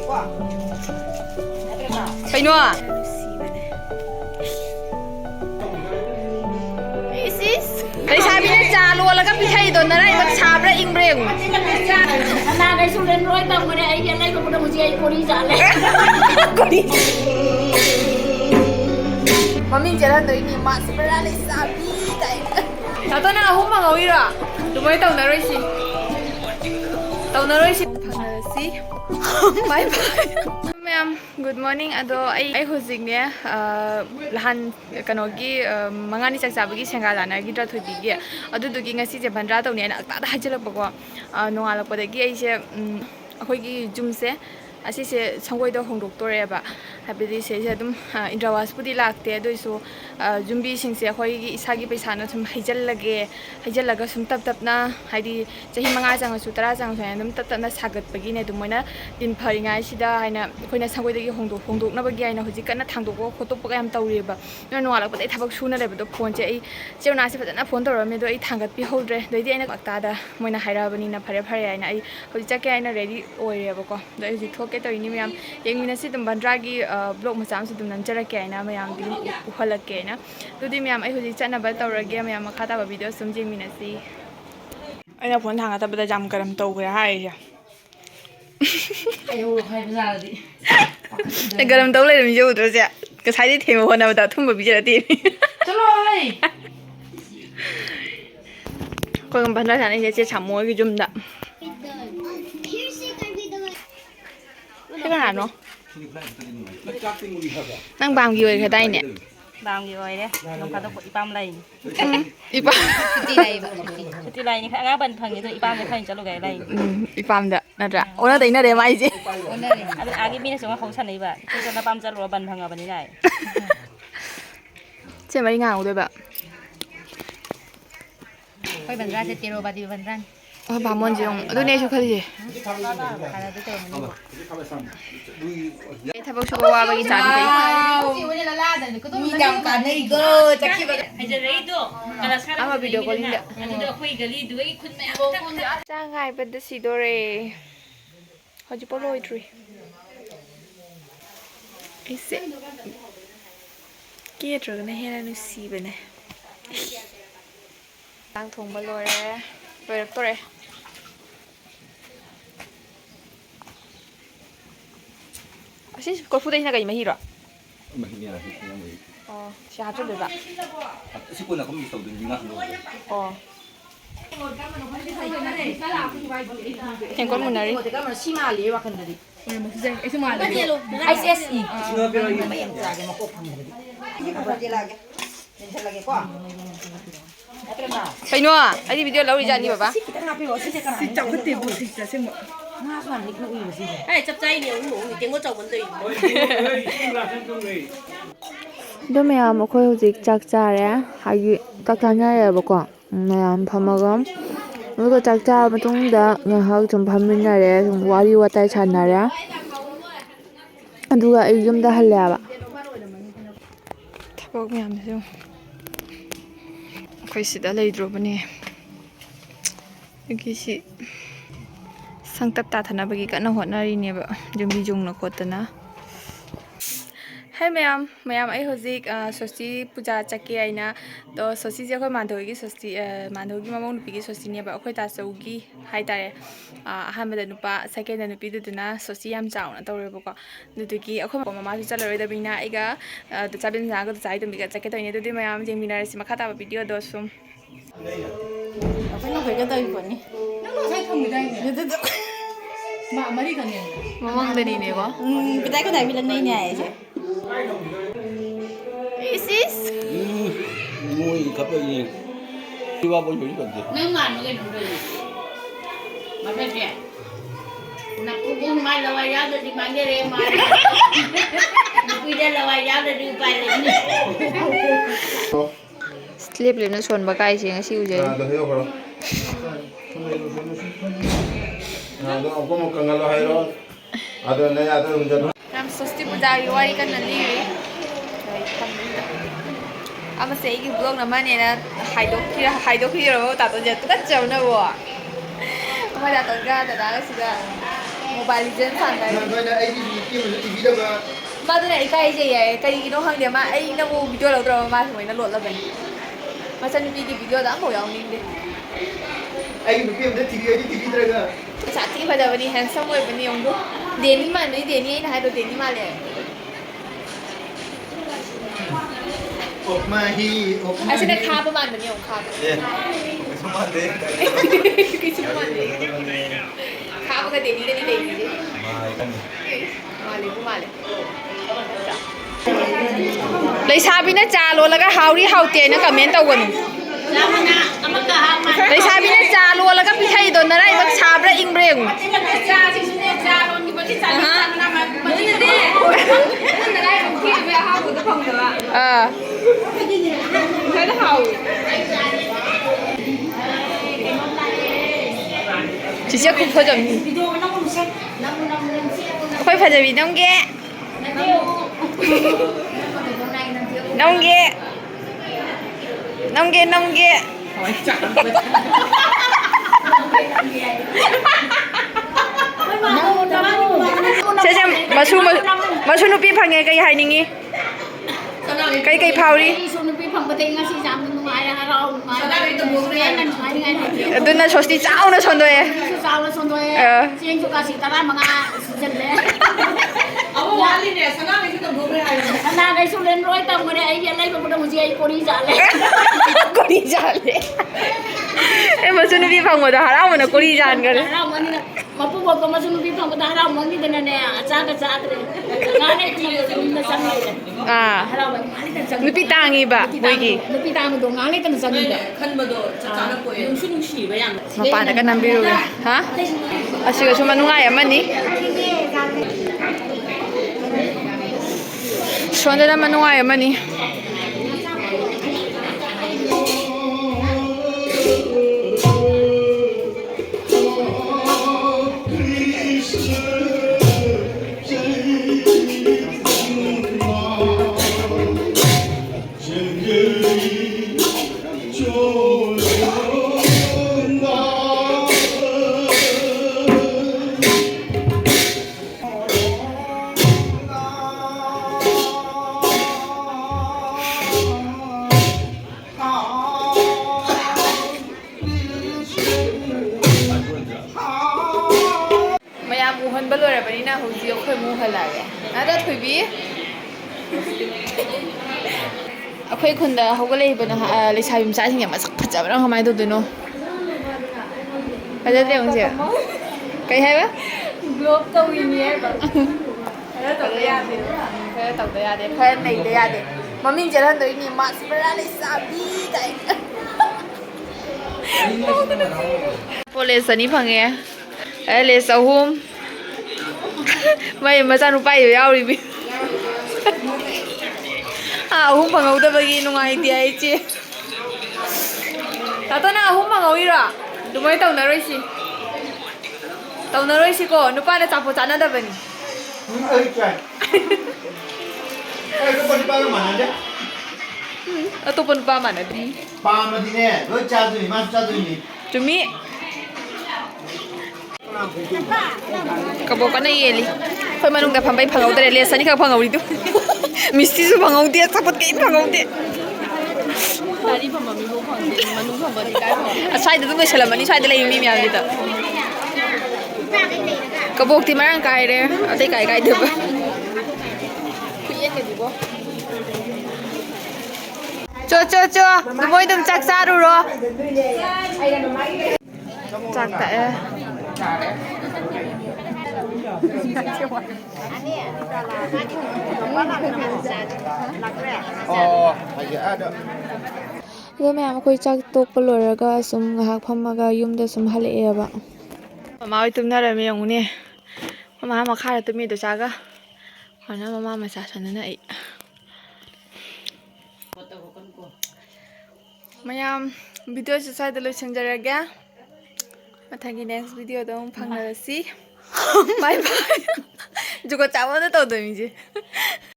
Kaino Isis Kay sabi na chalo wala ka pihay doon na rin magsabra ingbreng Nanay sulen roy tang mo ay yan ay mo mo siya ko ri jale Mami jalan doon ni mas berani sabi tay Tato na ako mga wira Dumay taw na rin si Taw na rin si Pangalasi Bye bye Ma'am, good morning. Ado ay husig niya lahan kanogi mangani chaksabugi sengalana gi dra thobigi adu dugi ngasi je bandra tawni ana ta hajalak bago nongalak podagi ai je akhoi jumse asise sangoi do hongdok toreba habidi se je dum indrawas pudi lakte doisu jumbi singse akhoi gi isagi paisa na sum haijallaga sum tap tap na haidi chahi manga jang su tara jang so dum tap tap na sagat bagi ne dumoina din pharinga sida haina akhoi na sangoi dagi hongdok na bagi aina hoji kana thangdok photo pok yam tawreba na nongala pade thabak suna leba do phone che ai cheuna se fadana phone torame do ai thangat pi hodre doidi aina bakta da moina hairabani na phare aina ai hoji chake aina ready oireba ko do ai ji ke to ini mayam yang mina si dum bandragi blog macam si dum nanjara ke na mayam di uhalak ke na tudi mayam ai hoji chana ba tawrage mayam khata ba video sum jeng mina si aina phone thanga ta bada jam karam taw gra hai ja ayo hai bazadi garam taw le mi jo do ja ka sai di thema hona ba thum ba bi jara ti chalo hai ko gam bandra thana je che chamo gi jum da cái nào nó năng bám gì vậy cái tay nè bám gì vậy đấy nông cạn tao ipam lầy ipam ti lầyนี่ค่ะบันพังนี่ตัวipamนี่ค่ะจะรู้ไงlầy ipam dah nada orang tadi nada mai je ada agi mina semuaของฉันนี่แบบคือจะipamจะรู้บันพังapaนี่ได้ใช่ไหมงานด้วยแบบ ค่อยบันรันจะเจอบันดีบันรัน밤먼 지용 눈에 쇼카지 타박 쇼와 바기 자비 이장 간에 이거 자키바 아마 비디오 콜인데 장아이 버드 시도레 허지 볼로이트리 이세 끼에들어가네 해라는 씨베네 땅 통발로레 또래 Sih, kau food ini agak mahir, Mahirnya lah, yang mahir. Oh, siapa tu dah? Si pun aku mesti tahu dengan lu. Oh. Yang kau mau nari? ISSE Kaino ah, ada video lau di jadi bapa. Si chọc cái tiền của thịt là xem mọi chấp chay nhiều ngủ thì tiếng có chồng vấn đề 도 매암 거의 오직 짝짜래 하기 짝짜냐래 보고 매암 파마감 이거 짝짜 보통다 ngahak 좀 밤민나래 좀 와리 왔다 찾나래 누가 이좀다 할래야 봐 타박 매암 거의 시다 레이드로버니 여기시 상답다 타나버기 까나 호나리네 봐 좀비 종나 거더나 Hai ma'am ai hozik sosti puja chaki aina to sosti je khoi mandhogi sosti mandhogi mamong nupi gi sosti ne ba khoi ta saugi hai tare aham da nupa second da nupi duduna sosti yam chauna tawre ba ko dudugi khoi mama su chaloi da bina aiga to chabin ja ga chai dum bi ga chake to ne dudi ma'am jeng minar si makha ta ba video do sum nó phải cái tay của nhỉ nó thấy không người đây mà mấy cái này mamong da ni ne ko cái tay có tay bị lần này nhảy chứ Isis Mui 갑자기 이와 뭐 요리 건데. 내가 안 먹게 누르 맞지 나쁘고 말 나와야 돼 만게래 말 비데 나와야 돼 빨리 sleep le na son ba kai se ngasi uje Ada heyo karo. Ada apa mau kangalo hairo. Ada ne ada unjan. Nam sosti puja gi wari kan nali ama se gi blog na mane na haidok ki ro ta to je tu ka chau na bo ama da to ga da da si ga Mobile Legends sanay. Nandun ay TV daw Madu na ikaijay ay kay ino hangde ma ay na mo video law draw ma sumay na load la bani. Masan ni video da mo yaw ning de. ay nupi am TV ay TV talaga. Sa ti pa da bani handsome way bani yong do. Deni ma nei deni na hai do deni ma le. Okmahi Asi na kha pa man bani yong kha. Sumade. Kisu ma de. Kha pa ka deni deni deni de. Male ku male. Leisabi na cha lo laga hauri haute na comment tawganu. Lamana amaka hama. Leisabi na cha lo laga pithai do na rai bak sabra ingbreng. Cha si sune cha lo ni ba ti cha na ma ma ni de. Na dai ko ki be ha ko da phang da. Thấy nó hầu. Chị sẽ không phải chồng Video nó không xem. Nó phải phải chồng vì nông ghé. Nông ghé. Nông ghé nông ghé. Sẽ xem mà su nupi phang nghe cái hay ningi. Cái phao đi. Itu na sosti chao na sondo e. Kori jale. Eh masu nupi phang mo da harau na kori jan kare. Mapupo ko masunubi pa patara mo ni dana ne acha ka cha tre ngane ti na sangai haraw ba mali tan sang Nupi tangi ba moigi. nupi ta mo do ngane tan sang ni Kan ba do tsaka na po yun. Nung ba yan? Mapana ka ng biro ha? Asiga sumanungay aman ni. Sonda na manungay aman ni. Muhan ba lora ba ni na hoji akhoi mu halage ada thoibi akhoi khunda hogale bana leisabi msa sing ya masak phajabra hamai do dino ada de ongse kai hai ba globe to win ye ba ada to ya de kai to ya de kai nei de ya de mami jalan do ini mas bra leisabi kai police ni phange le sahum May masanupa yun yaw ribi. Ahum pangaw da bagi nung ay ti ay chi. Tato na ahum pangaw ira. Dumay taw na roy si. Taw na roy si ko. Nupa na tapo sana da bani. Ay try. Ay ko pa di pa mana de. Ato pun pa man di. Pa ma di ne. Ro cha du ma cha du ni. Tumi. Kabo ka na yeli. Koy manung da pambay pangaw da le sani ka pangaw dito. Misti su pangaw dia sapot kay pangaw dia. Tari pa mami mo pang din. Manung pa ba di kayo? Asai da dum sala mani sai da lai mi mi am dito. Kabok ti marang kai re. Ate kai kai de ba. Kuyen ka di bo. Cho. Dumoy dum chak sa ru ro. Chak ta e. Ito maya ako'y chak tokpa loraga sum ngahak pamaga yumda sum haliya ba. Mama ay tumnarami yung uni. Mama makara tumi do saga. Kana mama masasana na ay. Maya video sa side lo sanjaraga. Matagi next video dong pangarasi. Bye bye. Juga cawa na to dami je.